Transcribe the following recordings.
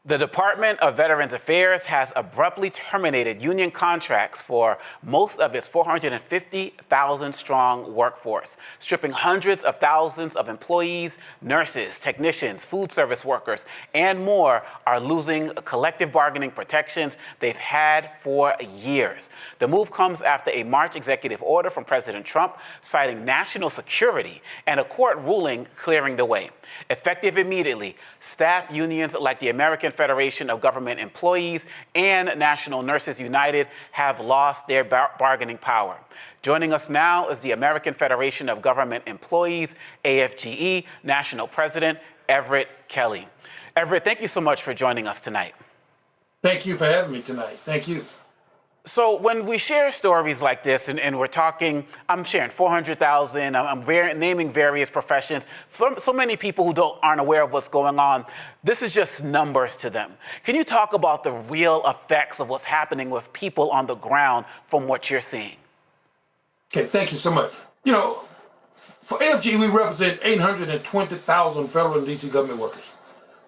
The Department of Veterans Affairs has abruptly terminated union contracts for most of its 450,000-strong workforce, stripping hundreds of thousands of employees, nurses, technicians, food service workers, and more are losing collective bargaining protections they've had for years. The move comes after a March executive order from President Trump citing national security and a court ruling clearing the way. Effective immediately, staff unions like the American Federation of Government Employees and National Nurses United have lost their bargaining power. Joining us now is the American Federation of Government Employees, AFGE, National President Everett Kelly. Everett, thank you so much for joining us tonight. Thank you for having me tonight. Thank you. So when we share stories like this, and we're talking, I'm sharing 400,000, I'm naming various professions, for so many people who aren't aware of what's going on, this is just numbers to them. Can you talk about the real effects of what's happening with people on the ground from what you're seeing? Okay, thank you so much. You know, for AFG, we represent 820,000 federal and DC government workers.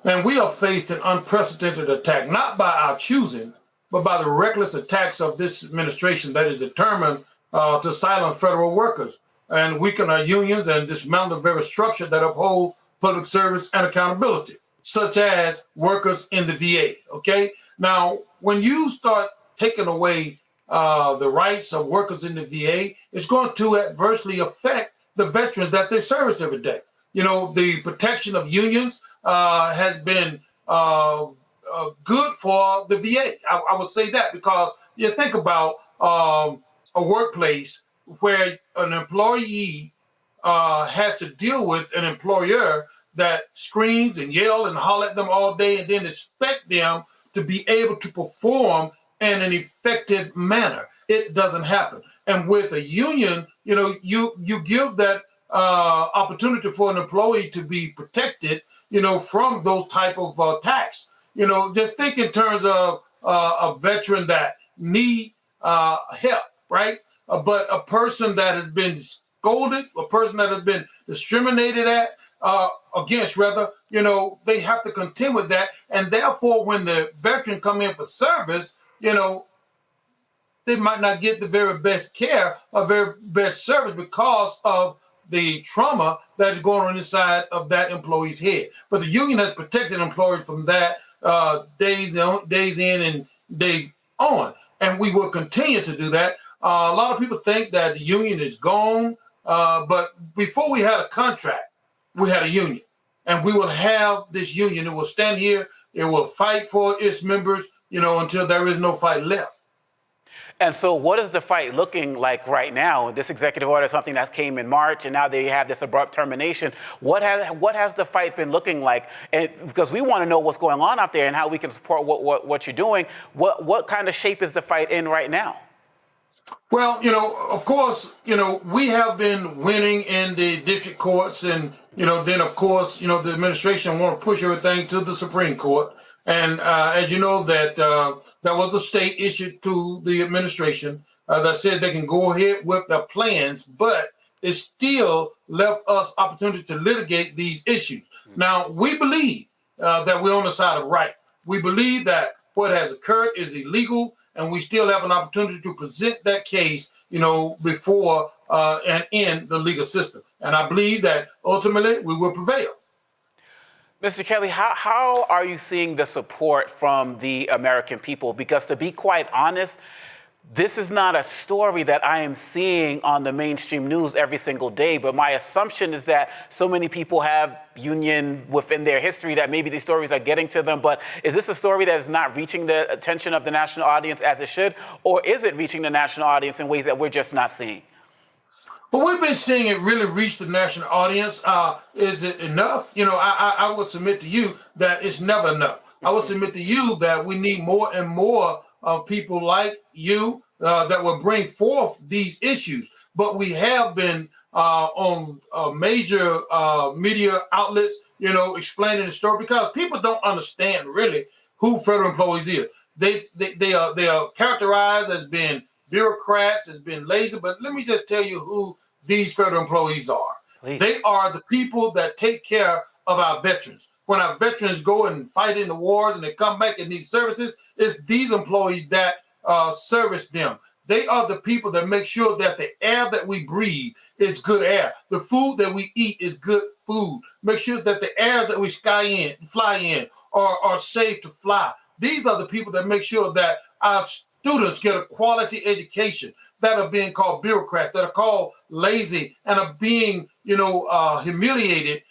And we are facing unprecedented attack, not by our choosing, but by the reckless attacks of this administration that is determined to silence federal workers and weaken our unions and dismantle the very structure that uphold public service and accountability, such as workers in the VA, okay? Now, when you start taking away the rights of workers in the VA, it's going to adversely affect the veterans that they service every day. You know, the protection of unions has been good for the VA. I would say that because you think about a workplace where an employee has to deal with an employer that screams and yell and holler at them all day and then expect them to be able to perform in an effective manner. It doesn't happen. And with a union, you know, you give that opportunity for an employee to be protected, you know, from those type of attacks. You know, just think in terms of a veteran that need help, right? But a person that has been scolded, a person that has been discriminated against, rather, you know, they have to contend with that. And therefore, when the veteran come in for service, you know, they might not get the very best care or very best service because of the trauma that is going on inside of that employee's head. But the union has protected employees from that days in and day on. And we will continue to do that. A lot of people think that the union is gone, but before we had a contract, we had a union. And we will have this union. It will stand here. It will fight for its members, you know, until there is no fight left. And so what is the fight looking like right now? This executive order is something that came in March, and now they have this abrupt termination. What has the fight been looking like? And because we want to know what's going on out there and how we can support what you're doing. What kind of shape is the fight in right now? Well, you know, of course, you know, we have been winning in the district courts, and, you know, then, of course, you know, the administration want to push everything to the Supreme Court. And as you know, that there was a state issued to the administration that said they can go ahead with their plans, but it still left us opportunity to litigate these issues. Now, we believe that we're on the side of right. We believe that what has occurred is illegal, and we still have an opportunity to present that case, you know, before and in the legal system. And I believe that ultimately we will prevail. Mr. Kelly, how are you seeing the support from the American people? Because to be quite honest, this is not a story that I am seeing on the mainstream news every single day. But my assumption is that so many people have union within their history that maybe these stories are getting to them. But is this a story that is not reaching the attention of the national audience as it should? Or is it reaching the national audience in ways that we're just not seeing? But we've been seeing it really reach the national audience. Is it enough? You know, I would submit to you that it's never enough. I would submit to you that we need more and more of people like you that will bring forth these issues. But we have been on major media outlets, you know, explaining the story because people don't understand really who federal employees is. They are characterized as being bureaucrats, has been lazy, but let me just tell you who these federal employees are. Please. They are the people that take care of our veterans. when our veterans go and fight in the wars and they come back and need services, it's these employees that service them. They are the people that make sure that the air that we breathe is good air. The food that we eat is good food. Make sure that the air that we fly in are safe to fly. These are the people that make sure that our students get a quality education, that are being called bureaucrats, that are called lazy, and are being, humiliated,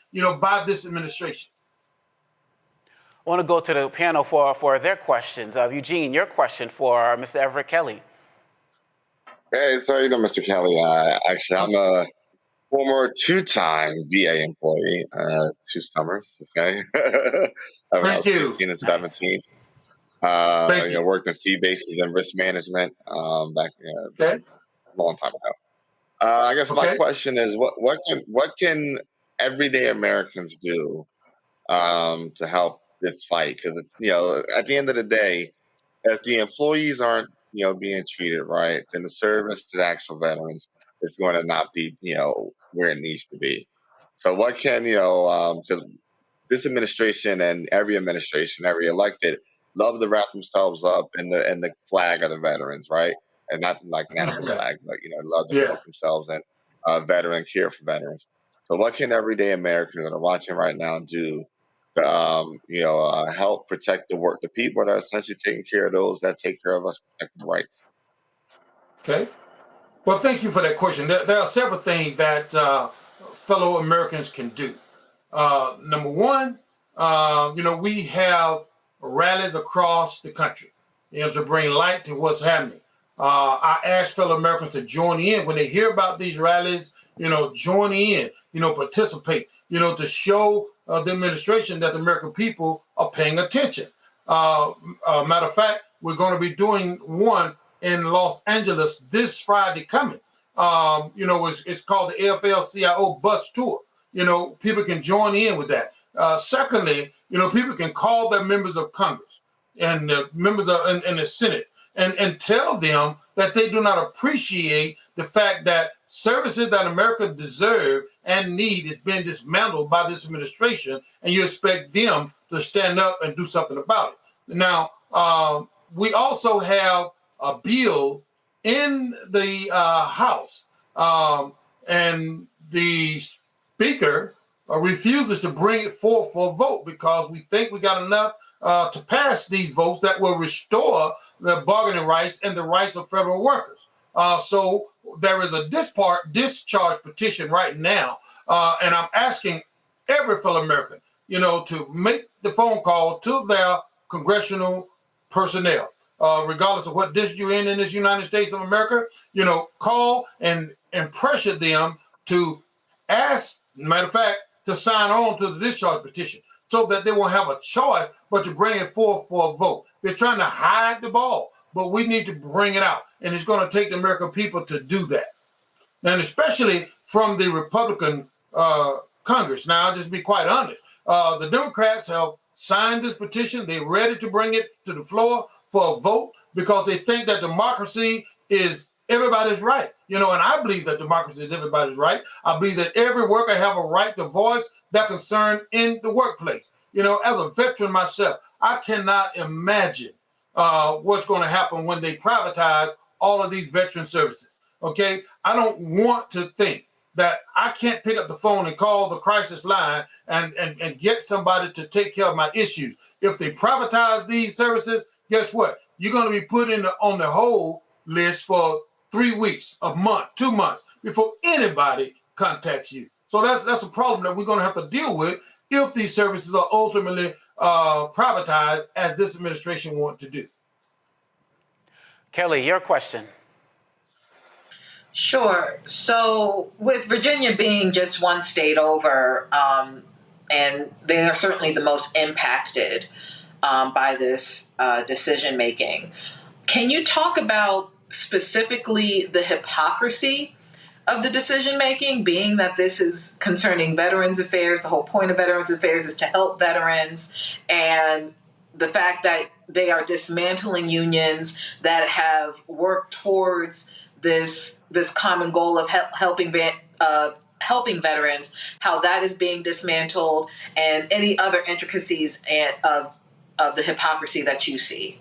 by this administration. I want to go to the panel for their questions. Eugene, your question for Mr. Everett Kelly. Hey, so Mr. Kelly. Actually, I'm a former two-time VA employee, two summers. Okay, when I Thank was you. 15 and Nice. 17. Thank you. Worked in fee bases and risk management back Okay. a long time ago. I guess my Okay. question is, what can everyday Americans do to help this fight? Because at the end of the day, if the employees aren't being treated right, then the service to the actual veterans is going to not be where it needs to be. So what can because this administration and every administration, every elected, love to wrap themselves up in the flag of the veterans, right? And not like national flag, but love to Yeah. cloak themselves in veteran care for veterans. So what can everyday Americans that are watching right now do to help protect the people that are essentially taking care of those that take care of us, protecting the rights? Okay. Well, thank you for that question. There are several things that fellow Americans can do. Number one, we have rallies across the country, to bring light to what's happening. I ask fellow Americans to join in when they hear about these rallies. Join in. Participate. To show the administration that the American people are paying attention. Matter of fact, we're going to be doing one in Los Angeles this Friday coming. It's called the AFL-CIO bus tour. People can join in with that. Secondly, people can call their members of Congress and members in the Senate and tell them that they do not appreciate the fact that services that America deserve and need is being dismantled by this administration, and you expect them to stand up and do something about it. Now, we also have a bill in the House, and the Speaker refuses to bring it forth for a vote because we think we got enough to pass these votes that will restore the bargaining rights and the rights of federal workers. So there is a discharge petition right now, and I'm asking every fellow American, to make the phone call to their congressional personnel, regardless of what district you're in this United States of America. Call and pressure them to ask, matter of fact, to sign on to the discharge petition so that they won't have a choice but to bring it forth for a vote. They're trying to hide the ball, but we need to bring it out. And it's going to take the American people to do that. And especially from the Republican Congress. Now, I'll just be quite honest. The Democrats have signed this petition. They're ready to bring it to the floor for a vote because they think that democracy is everybody's right. And I believe that democracy is everybody's right. I believe that every worker have a right to voice their concern in the workplace. As a veteran myself, I cannot imagine what's going to happen when they privatize all of these veteran services. Okay, I don't want to think that I can't pick up the phone and call the crisis line and get somebody to take care of my issues. If they privatize these services, guess what? You're going to be put on the hold list for 3 weeks, a month, 2 months before anybody contacts you. So that's a problem that we're going to have to deal with if these services are ultimately privatized, as this administration wants to do. Kelly, your question. Sure. So, with Virginia being just one state over, and they are certainly the most impacted by this decision making, can you talk about specifically the hypocrisy of the decision making, being that this is concerning Veterans Affairs? The whole point of Veterans Affairs is to help veterans, and the fact that they are dismantling unions that have worked towards this common goal of helping helping veterans, how that is being dismantled, and any other intricacies of the hypocrisy that you see.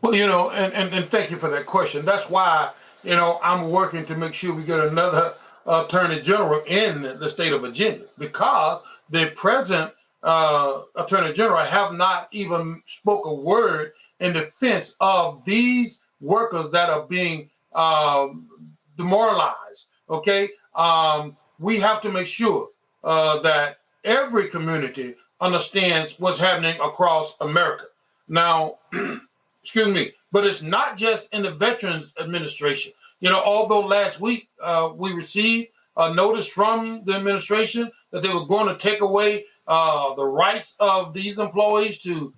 Well, and thank you for that question. That's why, I'm working to make sure we get another attorney general in the state of Virginia, because the present attorney general have not even spoke a word in defense of these workers that are being demoralized. Okay. We have to make sure that every community understands what's happening across America. Now, excuse me, but it's not just in the Veterans Administration. Although last week we received a notice from the administration that they were going to take away the rights of these employees to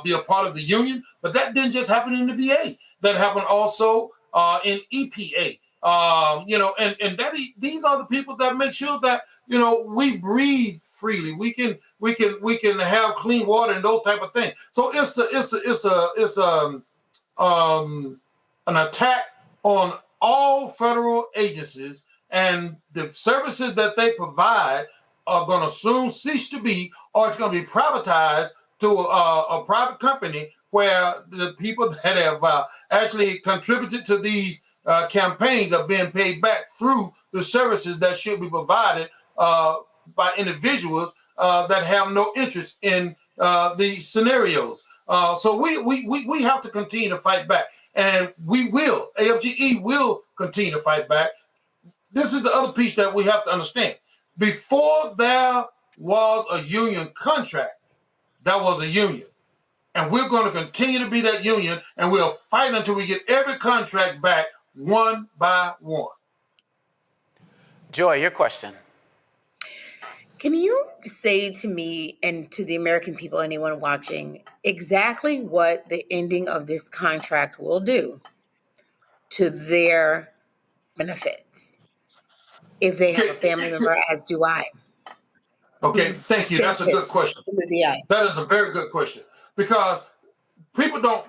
be a part of the union, but that didn't just happen in the VA. That happened also in EPA. These are the people that make sure that we breathe freely. We can have clean water and those type of things. So it's an attack on all federal agencies, and the services that they provide are going to soon cease to be, or it's going to be privatized to a private company where the people that have actually contributed to these campaigns are being paid back through the services that should be provided by individuals that have no interest in these scenarios. So we have to continue to fight back, and we will. AFGE will continue to fight back. This is the other piece that we have to understand. Before there was a union contract, there was a union. And we're going to continue to be that union, and we'll fight until we get every contract back one by one. Joy, your question. Can you say to me and to the American people, anyone watching, exactly what the ending of this contract will do to their benefits if they have a family member, as do I? Okay, thank you. That's a good question. That is a very good question, because people don't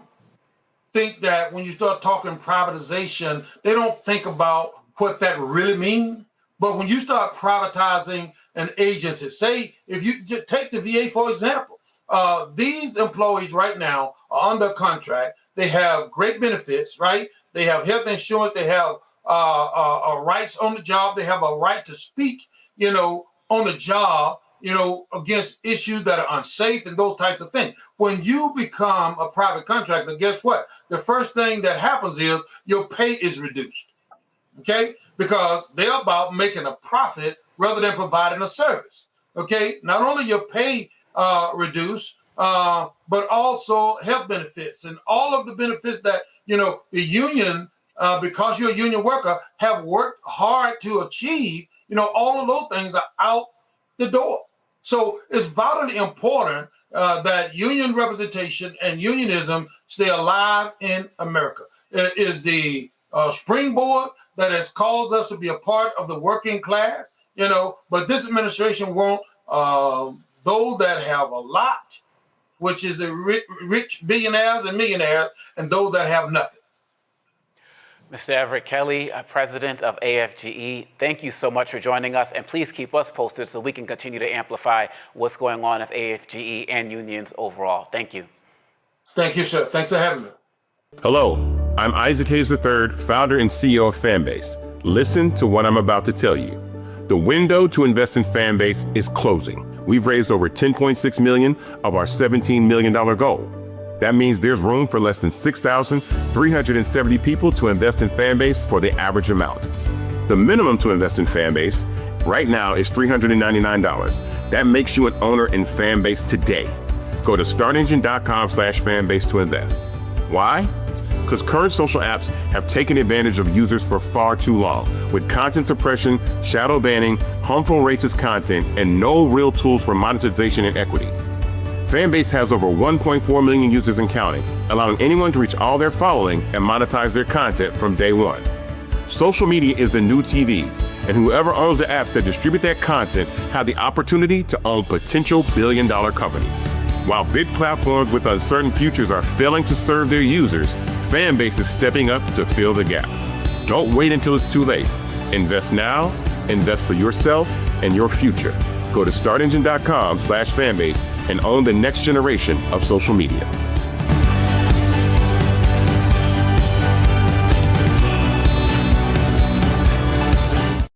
think that when you start talking privatization, they don't think about what that really means. But when you start privatizing an agency, say if you just take the VA, for example, these employees right now are under contract. They have great benefits, right? They have health insurance. They have rights on the job. They have a right to speak, on the job, against issues that are unsafe and those types of things. When you become a private contractor, guess what? The first thing that happens is your pay is reduced. Okay, because they're about making a profit rather than providing a service. Okay, not only your pay reduced, but also health benefits and all of the benefits that the union, because you're a union worker, have worked hard to achieve. All of those things are out the door. So it's vitally important that union representation and unionism stay alive in America. It is the springboard that has caused us to be a part of the working class, but this administration won't those that have a lot, which is the rich billionaires and millionaires, and those that have nothing. Mr. Everett Kelly, president of AFGE, thank you so much for joining us, and please keep us posted so we can continue to amplify what's going on at AFGE and unions overall. Thank you. Thank you, sir. Thanks for having me. Hello, I'm Isaac Hayes III, founder and CEO of Fanbase. Listen to what I'm about to tell you. The window to invest in Fanbase is closing. We've raised over $10.6 million of our $17 million goal. That means there's room for less than 6,370 people to invest in Fanbase for the average amount. The minimum to invest in Fanbase right now is $399. That makes you an owner in Fanbase today. Go to startengine.com/fanbase to invest. Why? Because current social apps have taken advantage of users for far too long, with content suppression, shadow banning, harmful racist content, and no real tools for monetization and equity. Fanbase has over 1.4 million users and counting, allowing anyone to reach all their following and monetize their content from day one. Social media is the new TV, and whoever owns the apps that distribute that content have the opportunity to own potential billion-dollar companies. While big platforms with uncertain futures are failing to serve their users, Fanbase is stepping up to fill the gap. Don't wait until it's too late. Invest now, Invest for yourself and your future. Go to startengine.com/fanbase and own the next generation of social media.